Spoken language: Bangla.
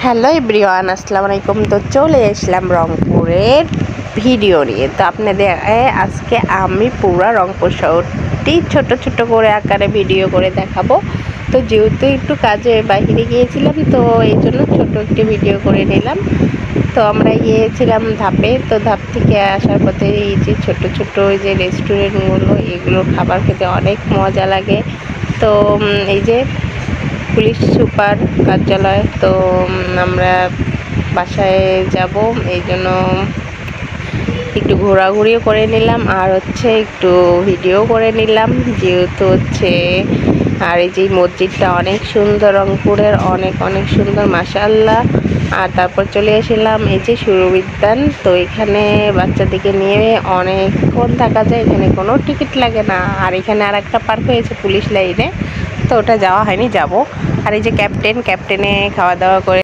হ্যালো এভরিওয়ান, আসসালামু আলাইকুম। তো চলে আসলাম রংপুরের ভিডিও নিয়ে। তো আপনাদের আজকে আমি পুরো রংপুর শহরটি ছোট ছোট করে আকারে ভিডিও করে দেখাবো। তো যেহেতু একটু কাজে বাইরে গিয়েছিলাম, তো এই জন্য ছোট একটি ভিডিও করে নিলাম। তো আমরা গিয়েছিলাম ধাপে। তো ধাপ থেকে আসার পথে এই যে ছোট ছোট ওই যে রেস্টুরেন্টগুলো, এগুলো খাবার খেতে অনেক মজা লাগে। তো এই যে পুলিশ সুপার কার্যালয়। তো আমরা বাসায় যাব, এই জন্য একটু ঘোরাঘুরিও করে নিলাম আর একটু ভিডিও করে নিলাম, যেহেতু আর এই যে মসজিদটা অনেক সুন্দর, রংপুরের অনেক অনেক সুন্দর মাশাআল্লাহ। আর তারপর চলে এসেছিলাম এই যে সুরবিদ্যান। তো এখানে বাচ্চাদেরকে নিয়ে অনেকক্ষণ থাকা যায়, এখানে কোনো টিকিট লাগে না। আর এখানে আর একটা পার্ক হয়েছে পুলিশ লাইনে, তো ওটা যাওয়া হয়নি, যাব। আর এই যে ক্যাপ্টেনে খাওয়া দাওয়া করে